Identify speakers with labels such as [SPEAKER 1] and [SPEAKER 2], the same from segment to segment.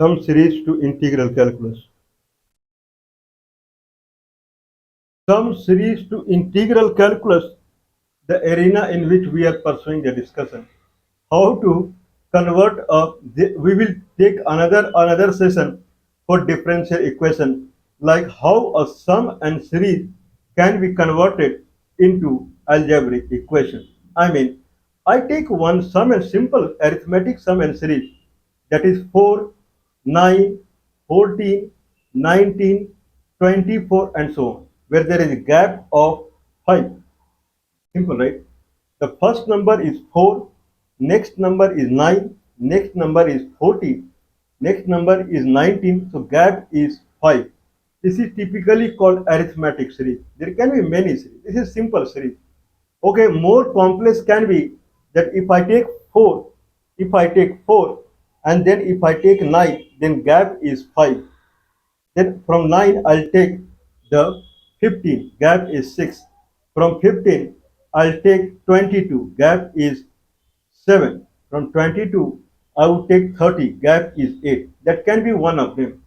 [SPEAKER 1] Some series to integral calculus. Some series to integral calculus, the arena in which we are pursuing the discussion. How to convert we will take another session for differential equation, like how a sum and series can be converted into algebraic equation. I mean, I take one sum and simple arithmetic sum and series, that is 4, 9, 14, 19, 24, and so on, where there is a gap of 5. Simple, right? The first number is 4, next number is 9, next number is 14, next number is 19, so gap is 5. This is typically called arithmetic series. There can be many series. This is simple series. Okay, more complex can be that if I take 4, and then if I take 9, then gap is 5. Then from 9 I'll take the 15, gap is 6. From 15 I'll take 22, gap is 7. From 22 I would take 30, gap is 8. That can be one of them.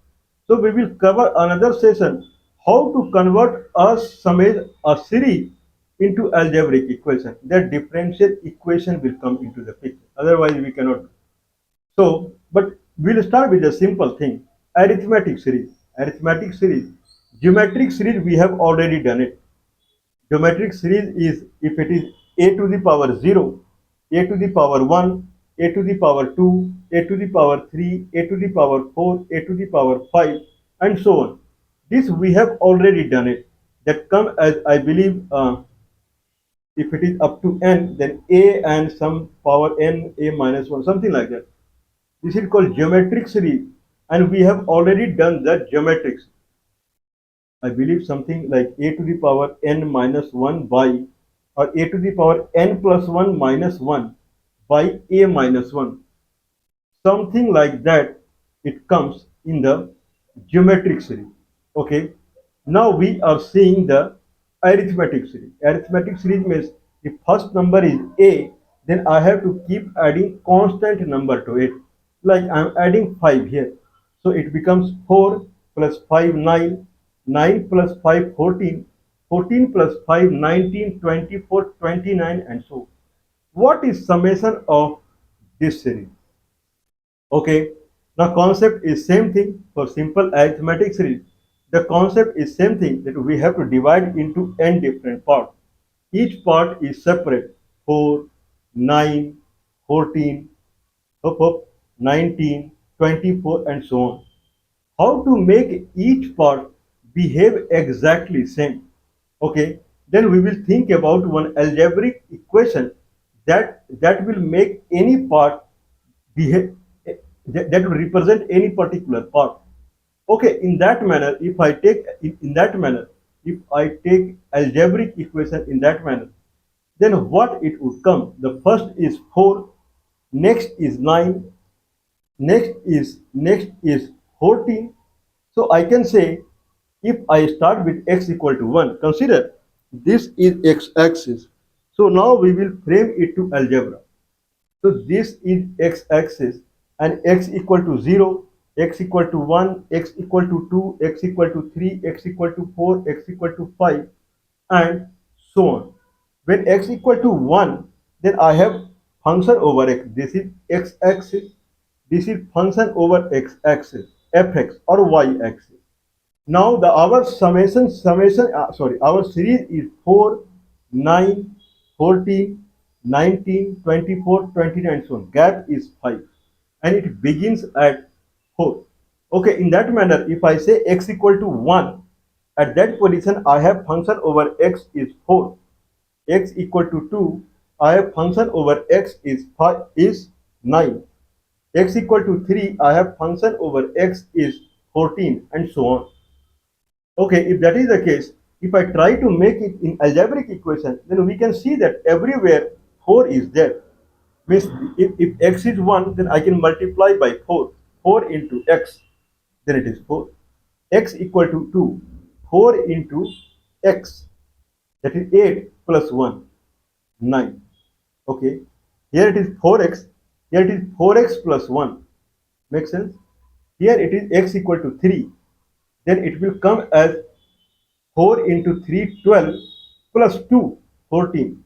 [SPEAKER 1] So we will cover another session how to convert a series into algebraic equation. That differential equation will come into the picture. Otherwise we cannot. So, but we'll start with a simple thing. Arithmetic series. Arithmetic series. Geometric series, we have already done it. Geometric series is if it is a to the power 0, a to the power 1, a to the power 2, a to the power 3, a to the power 4, a to the power 5, and so on. This we have already done it. That come as I believe, if it is up to n, then a and some power n, a minus 1, something like that. This is called geometric series, and we have already done that geometrics. I believe something like a to the power n minus 1 by, or a to the power n plus 1 minus 1 by a minus 1. Something like that it comes in the geometric series. Okay. Now we are seeing the arithmetic series. Arithmetic series means if first number is a, then I have to keep adding constant number to it. Like I'm adding 5 here. So it becomes 4 plus 5 9, 9 plus 5 14, 14 plus 5 19, 24, 29, and so. What is summation of this series? Okay, now concept is same thing for simple arithmetic series. The concept is same thing, that we have to divide into n different parts. Each part is separate: 4, 9, 14, up, up, 19, 24, and so on. How to make each part behave exactly same? Okay, then we will think about one algebraic equation that will make any part behave, that will represent any particular part. Okay, in that manner, if I take in that manner, if I take algebraic equation in that manner, then what it would come? The first is 4, next is 9, next is 14. So I can say, if I start with x equal to 1, consider this is x-axis. So now we will frame it to algebra. So this is x-axis, and x equal to 0, x equal to 1, x equal to 2, x equal to 3, x equal to 4, x equal to 5, and so on. When x equal to 1, then I have function over x. This is x-axis. This is function over x-axis, fx or y-axis. Now the our our series is 4, 9, 14, 19, 24, 29, and so on. Gap is 5, and it begins at 4. Okay, in that manner, if I say x equal to 1, at that position I have function over x is 4. X equal to 2, I have function over x is 5 is 9. X equal to 3, I have function over x is 14, and so on. Okay, if that is the case, if I try to make it in algebraic equation, then we can see that everywhere 4 is there. Means if x is 1, then I can multiply by 4. 4 into x, then it is 4. X equal to 2. 4 into x, that is 8 plus 1, 9. Okay, here it is 4x, here it is 4x plus 1. Makes sense? Here it is x equal to 3. Then it will come as 4 into 3, 12, plus 2, 14.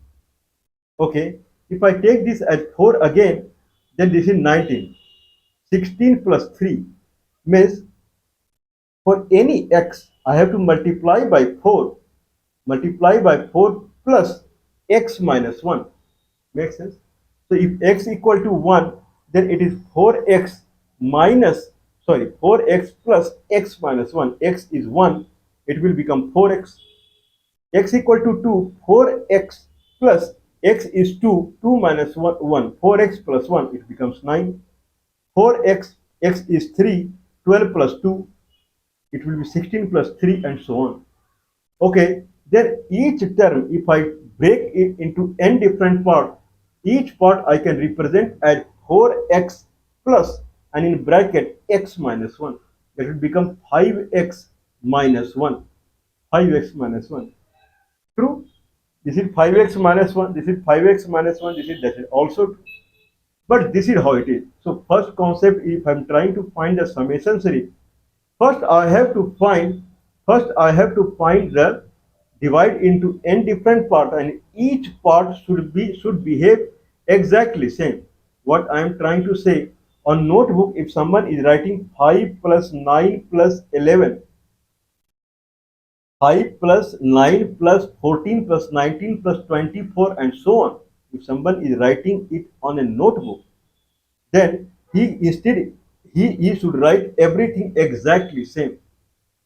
[SPEAKER 1] Okay. If I take this as 4 again, then this is 19. 16 plus 3 means for any x, I have to multiply by 4. Multiply by 4 plus x minus 1. Makes sense? So if x equal to 1, then it is 4x minus, 4x plus x minus 1. X is 1, it will become 4x. X equal to 2, 4x plus x is 2, 2 minus 1, 1. 4x plus 1, it becomes 9. 4x, x is 3, 12 plus 2, it will be 16 plus 3 and so on. Okay, then each term, if I break it into n different parts, each part I can represent as 4x plus and in bracket x minus 1. That will become 5x minus 1. 5x minus 1. True? This is 5x minus 1, this is 5x minus 1, this is that is also true. But this is how it is. So first concept, if I'm trying to find the summation series, first I have to find the divide into n different parts, and each part should behave exactly same. What I am trying to say, on notebook, if someone is writing 5 plus 9 plus 11, 5 plus 9 plus 14 plus 19 plus 24 and so on, if someone is writing it on a notebook, then he should write everything exactly same.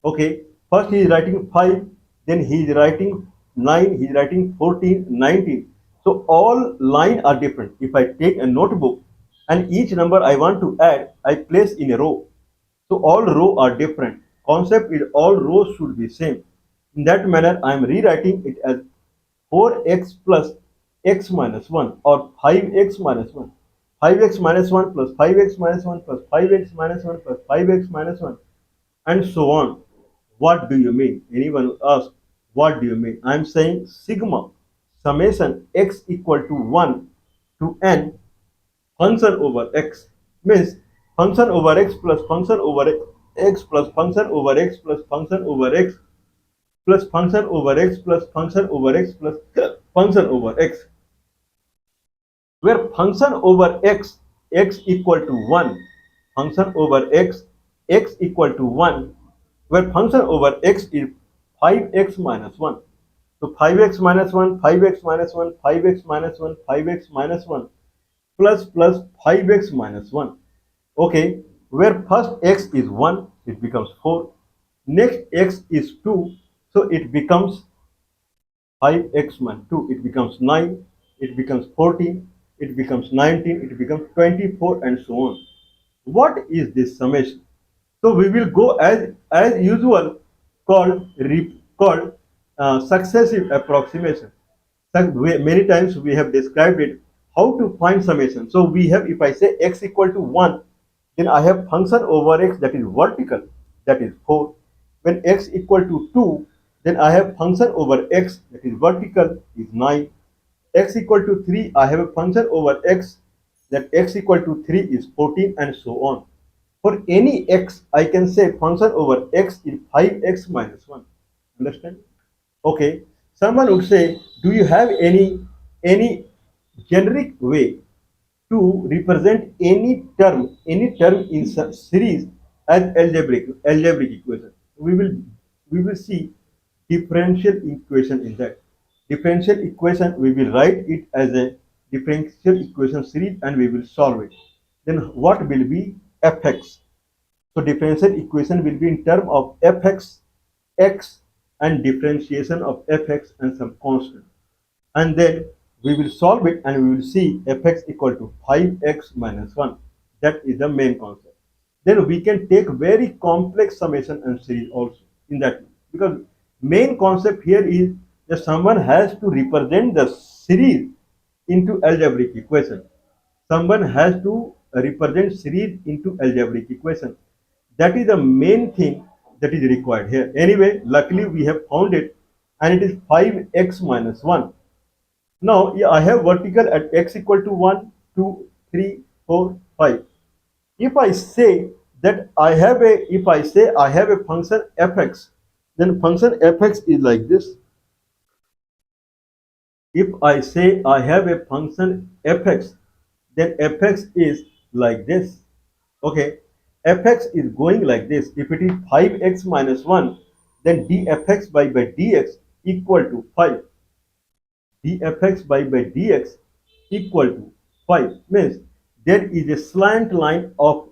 [SPEAKER 1] Okay, first he is writing 5, then he is writing 9, he is writing 14, 19. So all line are different. If I take a notebook and each number I want to add, I place in a row. So all row are different. Concept is all rows should be same. In that manner, I am rewriting it as 4x plus x minus 1 or 5x minus 1. 5x minus 1 plus 5x minus 1 plus 5x minus 1 plus 5x minus 1 and so on. What do you mean? Anyone will ask, what do you mean? I am saying sigma summation x equal to 1 to n function over x means function over x plus function over x plus function over x plus function over x plus function over x plus function over x plus function over x, where function over x equal to 1, function over x equal to 1, where function over x is 5x minus 1. So 5x minus 1, 5x minus 1, 5x minus 1, 5x minus 1 plus 5x minus 1. Okay, where first x is 1, it becomes 4. Next x is 2, so it becomes 5x minus 2, it becomes 9, it becomes 14, it becomes 19, it becomes 24 and so on. What is this summation? So we will go as usual called successive approximation. Many times we have described it how to find summation. So we have, if I say x equal to 1, then I have function over x that is vertical, that is 4. When x equal to 2, then I have function over x that is vertical is 9. X equal to 3, I have a function over x that x equal to 3 is 14 and so on. For any x, I can say function over x is 5x minus 1. Understand? Okay. Someone would say, do you have any generic way to represent any term in series as algebraic equation? We will see differential equation in that. Differential equation, we will write it as a differential equation series and we will solve it. Then what will be fx? So differential equation will be in term of fx, x and differentiation of fx and some constant. And then we will solve it and we will see fx equal to 5x minus 1. That is the main concept. Then we can take very complex summation and series also in that, because main concept here is that someone has to represent the series into algebraic equation. Someone has to represent series into algebraic equation. That is the main thing that is required here. Anyway, luckily we have found it and it is 5x minus 1. Now I have vertical at x equal to 1, 2, 3, 4, 5. If I say that I have a, if I say I have a function fx, then function fx is like this. If I say I have a function fx, then fx is like this. Okay, fx is going like this. If it is 5x minus 1, then dfx by dx equal to 5. dfx by dx equal to 5 means there is a slant line of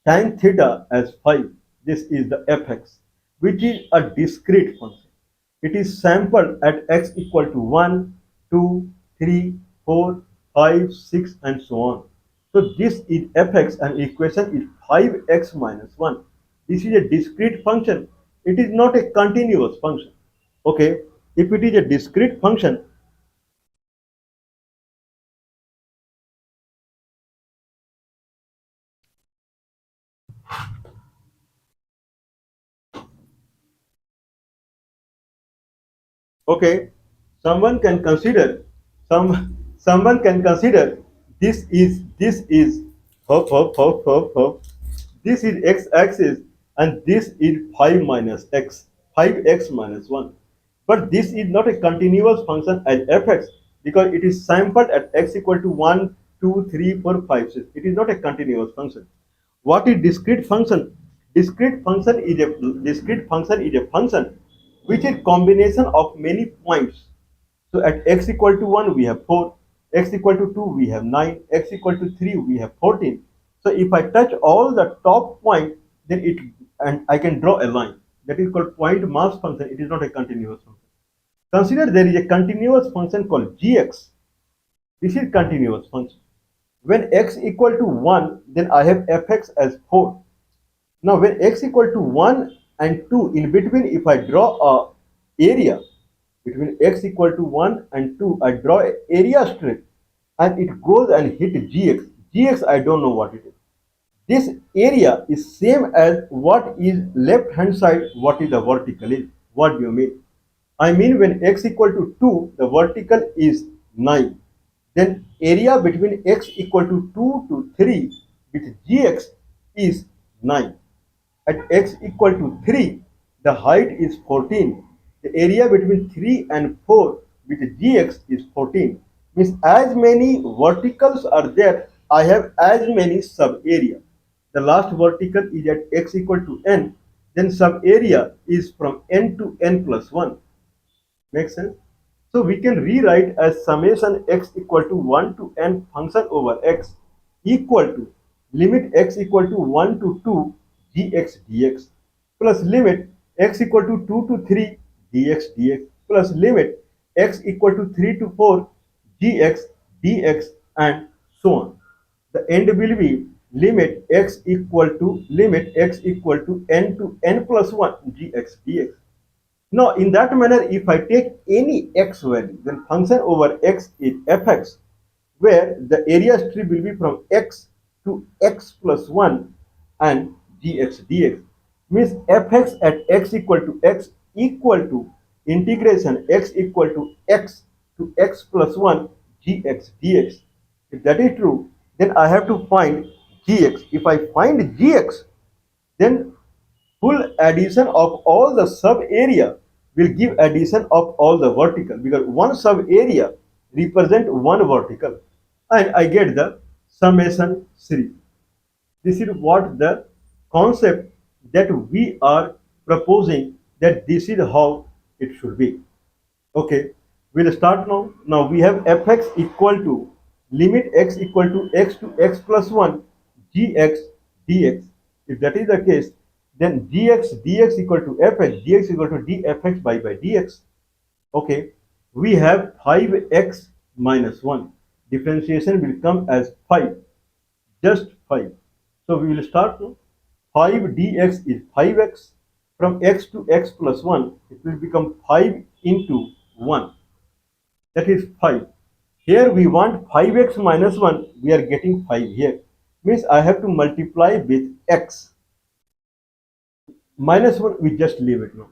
[SPEAKER 1] tan theta as 5. This is the fx, which is a discrete function. It is sampled at x equal to 1, 2, 3, 4, 5, 6, and so on. So this is fx, and equation is 5x minus 1. This is a discrete function. It is not a continuous function. Okay, if it is a discrete function, okay, someone can consider someone can consider this is hop. This is x-axis, and this is 5 minus x, 5x minus 1. But this is not a continuous function as fx, because it is sampled at x equal to 1, 2, 3, 4, 5, 6. It is not a continuous function. What is discrete function? Discrete function is a function which is combination of many points. So at x equal to 1 we have 4, x equal to 2 we have 9, x equal to 3 we have 14. So if I touch all the top point, then it, and I can draw a line. That is called point mass function. It is not a continuous function. Consider there is a continuous function called gx. This is continuous function. When x equal to 1, then I have fx as 4. Now when x equal to 1 and 2, in between if I draw a area, between x equal to 1 and 2, I draw an area strip, and it goes and hit gx. Gx I don't know what it is. This area is same as what is left hand side, what is the vertical is. What do you mean? I mean when x equal to 2, the vertical is 9. Then area between x equal to 2 to 3 with gx is 9. At x equal to 3, the height is 14. The area between 3 and 4 with gx is 14. Means as many verticals are there, I have as many sub area. The last vertical is at x equal to n, then sub area is from n to n plus 1. Makes sense? So we can rewrite as summation x equal to 1 to n function over x equal to limit x equal to 1 to 2 gx dx plus limit x equal to 2 to 3 dx plus limit x equal to 3 to 4 gx dx and so on. The end will be limit x equal to n plus 1 gx dx. Now, in that manner, if I take any x value, then function over x is fx, where the area strip will be from x to x plus 1 and gx dx. Means fx at x equal to integration x equal to x plus 1 gx dx. If that is true, then I have to find gx. If I find gx, then full addition of all the sub area will give addition of all the vertical, because one sub area represent one vertical, and I get the summation series. This is what the concept that we are proposing, that this is how it should be. Okay, we'll start now. Now we have fx equal to limit x equal to x plus 1 gx dx. If that is the case, then dx equal to fx, dx equal to dfx by dx. Okay, we have 5x minus 1. Differentiation will come as 5, just 5. So we will start now. 5 dx is 5x. From x to x plus 1, it will become 5 into 1. That is 5. Here we want 5x minus 1. We are getting 5 here. Means I have to multiply with x. Minus 1, we just leave it now.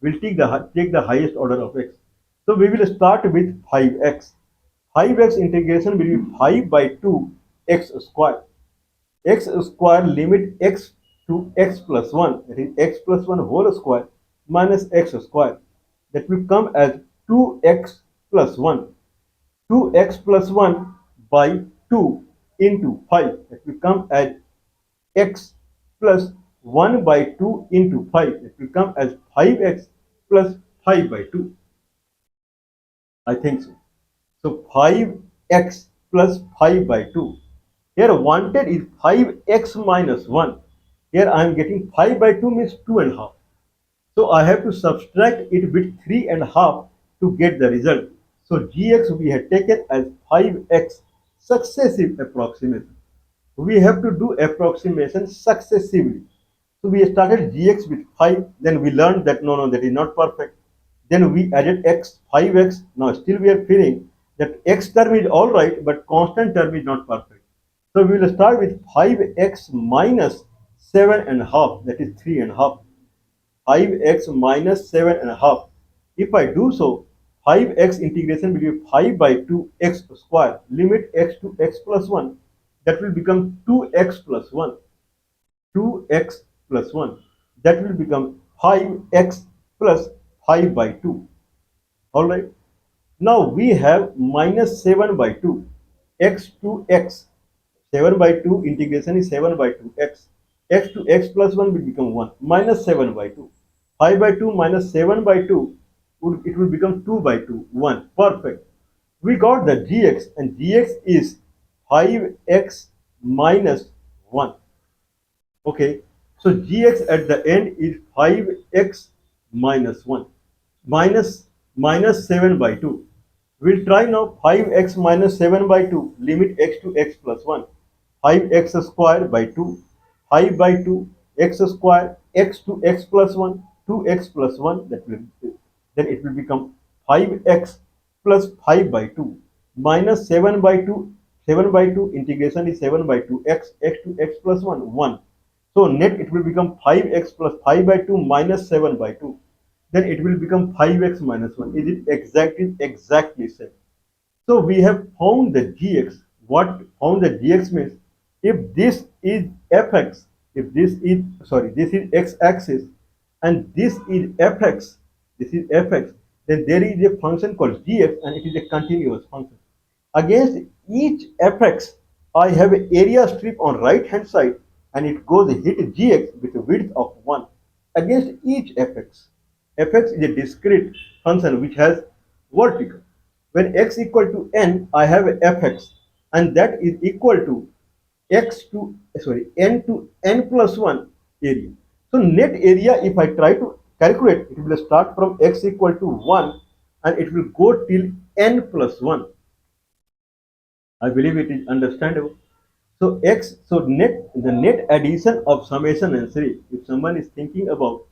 [SPEAKER 1] We'll take the highest order of x. So we will start with 5x. 5x integration will be 5 by 2 x square. x square limit x to x plus 1, that is x plus 1 whole square minus x square, that will come as 2x plus 1. 2x plus 1 by 2 into 5, that will come as x plus 1 by 2 into 5, it will come as 5x plus 5 by 2. I think so. So 5x plus 5 by 2. Here wanted is 5x minus 1. Here I am getting 5 by 2 means 2 and a half. So I have to subtract it with 3 and a half to get the result. So gx we have taken as 5x successive approximation. We have to do approximation successively. So we started gx with 5, then we learned that no, that is not perfect. Then we added x, 5x. Now still we are feeling that x term is all right, but constant term is not perfect. So we will start with 5x minus 7 and a half, that is 3 and a half. 5x minus 7 and a half. If I do so, 5x integration will be 5 by 2 x square, limit x to x plus 1. That will become 2x plus 1. 2x plus 1. That will become 5x plus 5 by 2. Alright. Now we have minus 7 by 2. X to x. 7 by 2 integration is 7 by 2 x. X to x plus 1 will become 1. Minus 7 by 2. 5 by 2 minus 7 by 2, it will become 2 by 2, 1. Perfect. We got the gx, and gx is 5x minus 1. Okay. So gx at the end is 5x minus 1. Minus 7 by 2. We'll try now 5x minus 7 by 2, limit x to x plus 1. 5x square by 2, 5 by 2, x square, x to x plus 1, 2x plus 1, that will, then it will become 5x plus 5 by 2, minus 7 by 2, 7 by 2 integration is 7 by 2, x to x plus 1, 1. So net it will become 5x plus 5 by 2 minus 7 by 2. Then it will become 5x minus 1. Is it exactly same? So we have found the gx. What found the gx means, if this is fx, if this is, sorry, this is x-axis and this is fx, then there is a function called gx and it is a continuous function. Against each fx, I have an area strip on right hand side and it goes hit gx with a width of 1 against each fx. Fx is a discrete function which has vertical. When x equal to n, I have a fx and that is equal to n to n plus 1 area. So net area, if I try to calculate, it will start from x equal to 1 and it will go till n plus 1. I believe it is understandable. So the net addition of summation and series, if someone is thinking about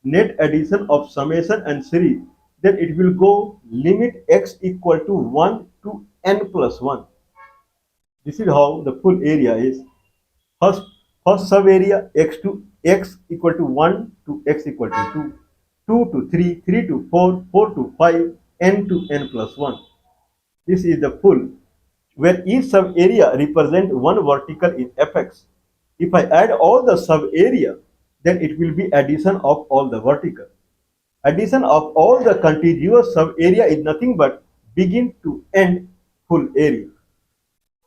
[SPEAKER 1] net addition of summation and series, then it will go limit x equal to 1 to n plus 1. This is how the full area is. First sub area, x to x equal to 1 to x equal to 2, 2 to 3, 3 to 4, 4 to 5, n to n plus 1. This is the full, where each sub area represents one vertical in fx. If I add all the sub area, then it will be addition of all the vertical. Addition of all the contiguous sub area is nothing but begin to end full area.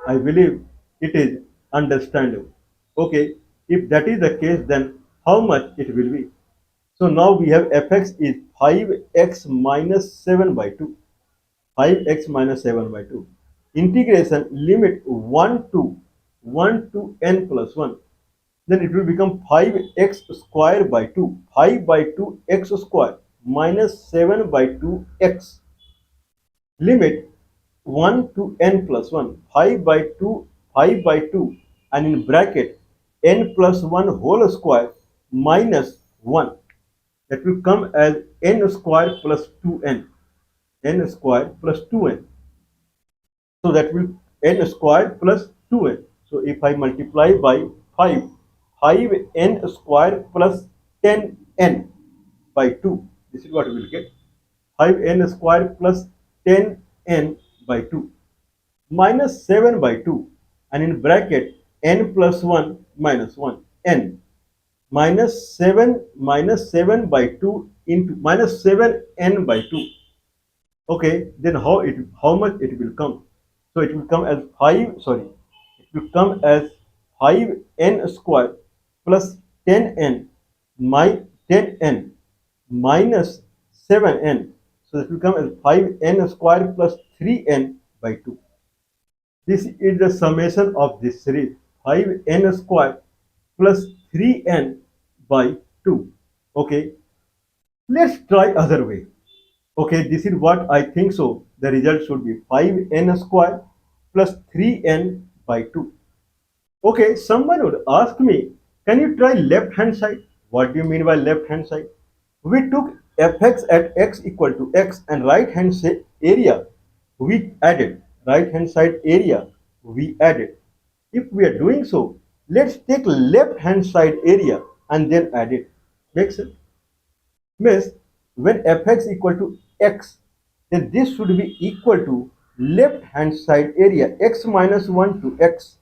[SPEAKER 1] I believe it is understandable. Okay, if that is the case, then how much it will be? So now we have fx is 5x minus 7 by 2. 5x minus 7 by 2. Integration limit 1 to n plus 1. Then it will become 5x square by 2. 5 by 2 x square minus 7 by 2 x. Limit 1 to n plus 1. 5 by 2, 5 by 2, and in bracket n plus 1 whole square minus 1. That will come as n square plus 2n. N square plus 2n. So that will n square plus 2n. So if I multiply by 5, 5n square plus 10n by 2. This is what we will get. 5n square plus 10n by 2 minus 7 by 2, and in bracket n plus 1 minus 1, n minus 7 by 2 into minus 7n by 2. Okay, then how much it will come? So it will come as 5, sorry, it will come as 5n square plus 10n my 10n minus 7n. So it will come as 5n square plus 3n by 2. This is the summation of this series, 5n square plus 3n by 2. Okay, let's try other way. Okay, this is what I think so. The result should be 5n square plus 3n by 2. Okay, someone would ask me, can you try left hand side? What do you mean by left hand side? We took fx at x equal to x and right hand side area we added. Right hand side area we added. If we are doing so, let's take left hand side area and then add it. Makes sense? Means when fx equal to x, then this should be equal to left hand side area x minus 1 to x.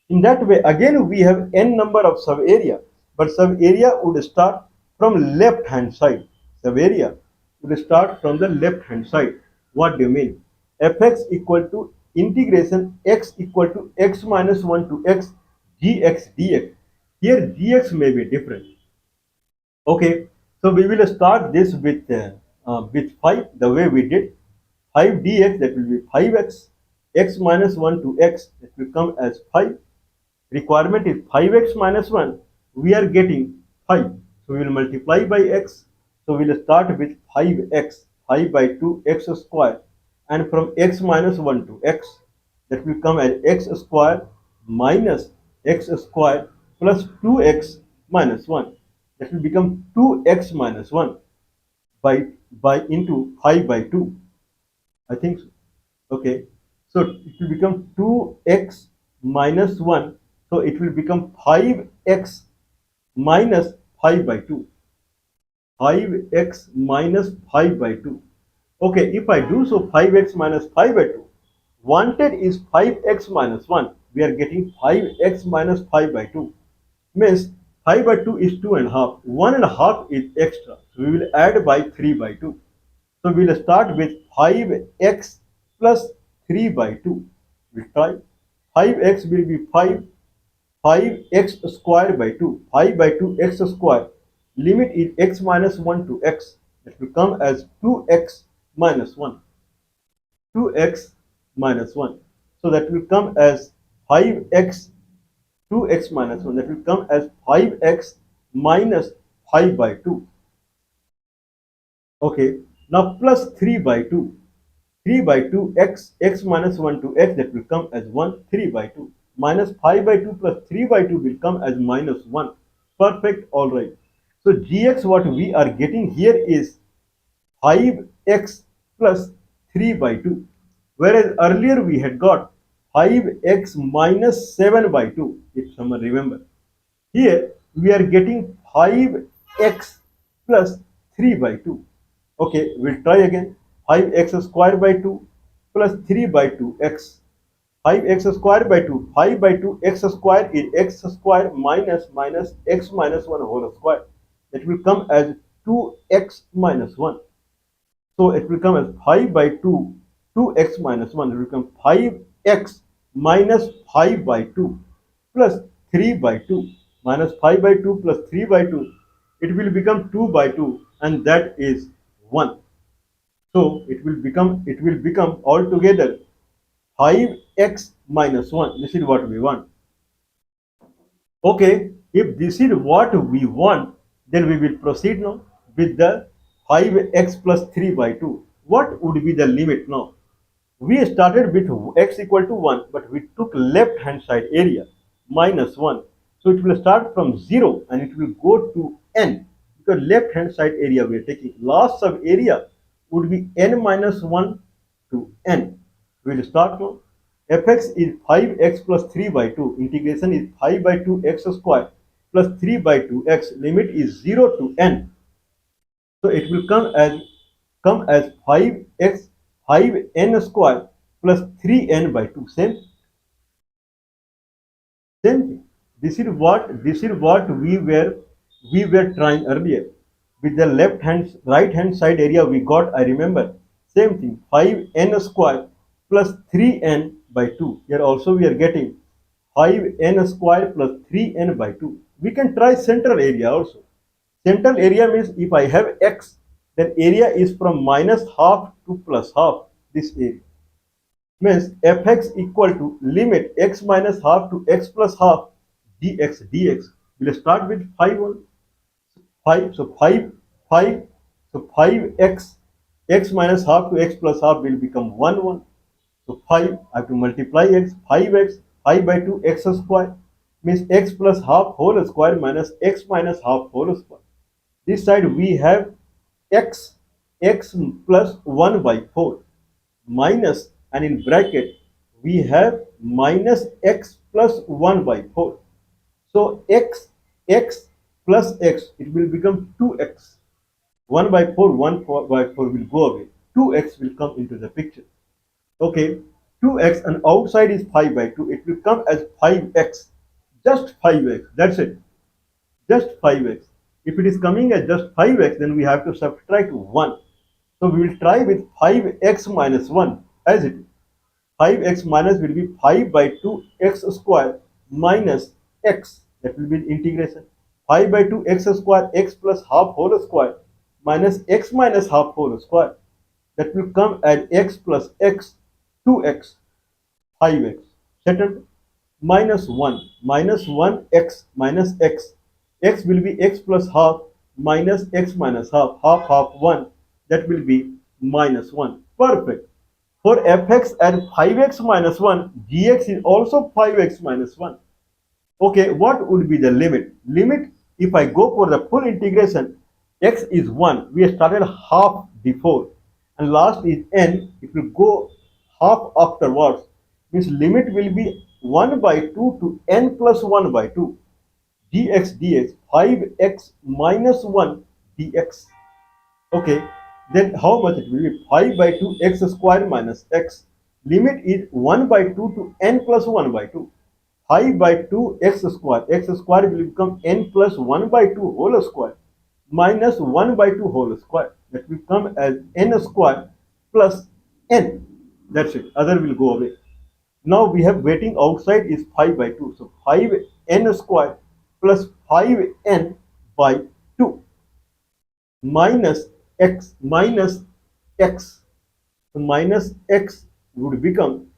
[SPEAKER 1] In that way, again we have n number of sub area, but sub area would start from left hand side. Sub area would start from the left hand side. What do you mean? Fx equal to integration x equal to x minus 1 to x gx dx. Here gx may be different. Okay, so we will start this with 5 the way we did 5 dx, that will be 5x, x minus 1 to x, that will come as 5. Requirement is 5x minus 1, we are getting 5. So we will multiply by x. So we will start with 5x, 5 by 2 x square, and from x minus 1 to x, that will come as x square minus x square plus 2x minus 1. That will become 2x minus 1 by into 5 by 2. I think so. Okay. So it will become 2x minus 1. So it will become 5x minus 5 by 2. 5x minus 5 by 2. Okay, if I do so, 5x minus 5 by 2. Wanted is 5x minus 1. We are getting 5x minus 5 by 2. Means 5 by 2 is 2 and a half. 1 and a half is extra. So we will add by 3 by 2. So we will start with 5x plus 3 by 2. We'll try. 5x will be 5x square by 2. 5 by 2 x square. Limit is x minus 1 to x. It will come as 2x minus 1. 2x minus 1. So that will come as 5x, 2x minus 1. That will come as 5x minus 5 by 2. Okay. Now plus 3 by 2. 3 by 2 x minus 1 to x, that will come as 1, 3 by 2. Minus 5 by 2 plus 3 by 2 will come as minus 1. Perfect, alright. So gx what we are getting here is 5x plus 3 by 2. Whereas earlier we had got 5x minus 7 by 2, if someone remember. Here we are getting 5x plus 3 by 2. Okay, we'll try again. 5x square by 2 plus 3 by 2x. 5x square by 2. 5 by 2 x square is x square minus x minus 1 whole square. That will come as 2x minus 1. So it will come as 5 by 2, 2x minus 1. It will become 5x minus 5 by 2 plus 3 by 2. Minus 5 by 2 plus 3 by 2. It will become 2 by 2, and that is 1. So it will become altogether 5x minus 1. This is what we want. Okay, if this is what we want, then we will proceed now with the 5x plus 3 by 2. What would be the limit now? We started with x equal to 1, but we took left hand side area minus 1. So it will start from 0 and it will go to n, because left hand side area we are taking. Last sub area would be n minus 1 to n. We will start now. Fx is 5x plus 3 by 2. Integration is 5 by 2 x square plus 3 by 2 x. Limit is 0 to n. So it will come as 5x 5n square plus 3n by 2. Same. Same thing. This is what we were trying earlier. With the right hand side area we got, I remember. Same thing. 5n square plus 3n by 2. Here also we are getting 5n square plus 3n by 2. We can try central area also. Central area means if I have x, then area is from minus half to plus half. This area means fx equal to limit x minus half to x plus half dx. We'll start with 5 1. 5, so 5, so 5x, x minus half to x plus half will become 1 1. So 5, I have to multiply x, 5x, 5 by 2 x square means x plus half whole square minus x minus half whole square. This side we have x, x plus 1 by 4 minus, and in bracket we have minus x plus 1 by 4. So x plus x, it will become 2x. 1 by 4, 1 by 4 will go away. 2x will come into the picture. Okay, 2x and outside is 5 by 2. It will come as 5x. Just 5x. That's it. Just 5x. If it is coming as just 5x, then we have to subtract 1. So we will try with 5x minus 1 as it is. 5x minus will be 5 by 2 x square minus x. That will be integration. 5 by 2 x square, x plus half whole square minus x minus half whole square. That will come as x plus x, 2x, 5x. Settled? Minus 1 x minus x. X will be x plus half minus x minus half. Half 1. That will be minus 1. Perfect. For fx at 5x minus 1, gx is also 5x minus 1. Okay, what would be the limit? Limit, if I go for the full integration, x is 1. We started half before. And last is n. It will go half afterwards. Means limit will be 1 by 2 to n plus 1 by 2. Dx, 5x minus 1 dx. Okay, then how much it will be? 5 by 2 x square minus x. Limit is 1 by 2 to n plus 1 by 2. 5 by 2 x square. X square will become n plus 1 by 2 whole square minus 1 by 2 whole square. That will come as n square plus n. That's it. Other will go away. Now we have waiting outside is 5 by 2. So 5n square plus 5n by 2 minus x minus x. So minus x would become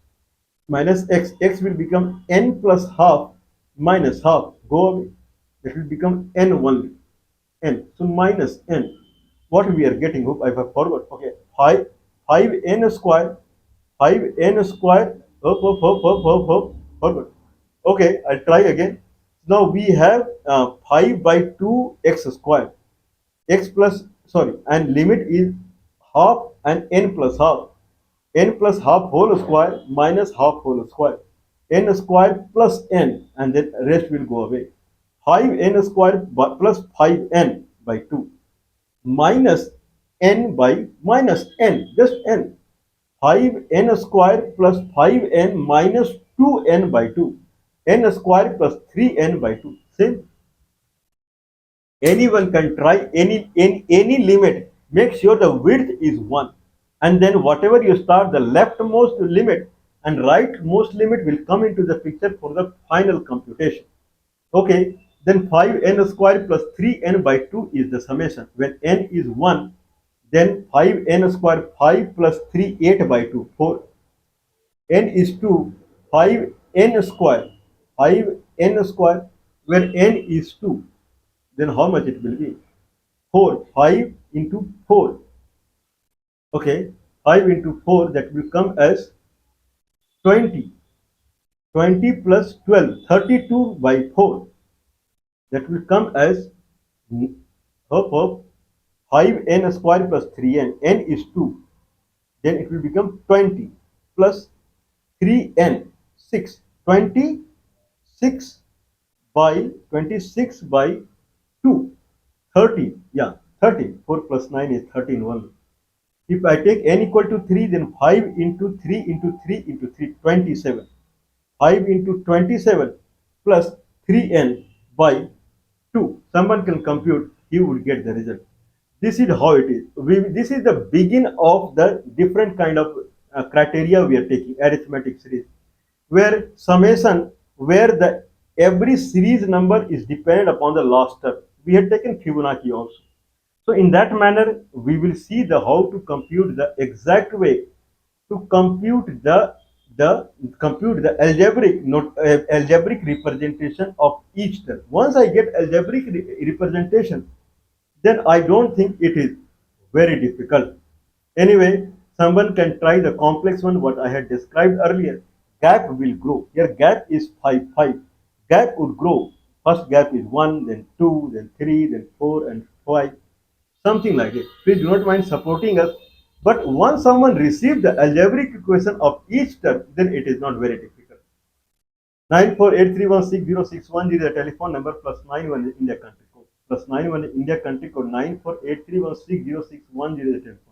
[SPEAKER 1] minus x. X will become n plus half minus half. Go away. It will become n only. N. So minus n. What we are getting? Hope I have forward. Okay. 5n square. 5n square. Forward. Okay. I'll try again. Now we have 5 by 2 x square. X plus, sorry, and limit is half and n plus half. N plus half whole square minus half whole square. N square plus n, and then rest will go away. 5n square plus 5n by 2 minus n by minus n, just n. 5n square plus 5n minus 2n by 2. N square plus 3n by 2. Same. Anyone can try any limit. Make sure the width is 1. And then whatever you start, the leftmost limit and rightmost limit will come into the picture for the final computation. Okay, then 5n square plus 3n by 2 is the summation. When n is 1, then 5n square, 5 plus 3, 8 by 2, 4. N is 2, 5n square, 5n square, where n is 2. Then how much it will be? 4. 5 into 4. Okay, 5 into 4, that will come as 20. 20 plus 12, 32 by 4. That will come as 5n square plus 3n. N is 2. Then it will become 20 plus 3n, 6. 26 by 2. 13. Yeah, 13. 4 plus 9 is 13 only. If I take n equal to 3, then 5 into 3 into 3 into 3, 27. 5 into 27 plus 3n by 2. Someone can compute, he would get the result. This is how it is. This is the begin of the different kind of criteria we are taking, arithmetic series, where summation, where the every series number is dependent upon the last term. We had taken Fibonacci also. So in that manner, we will see the how to compute the exact way to the compute the algebraic algebraic representation of each term. Once I get algebraic representation, then I don't think it is very difficult. Anyway, someone can try the complex one what I had described earlier. Gap will grow. Here gap is 5, 5. Gap would grow. First gap is 1, then 2, then 3, then 4 and 5. Something like it. Please do not mind supporting us. But once someone receives the algebraic equation of each term, then it is not very difficult. 9483160610 is the telephone number, plus 91 is India country code. Plus 91 is India country code. 9483160610 is the telephone.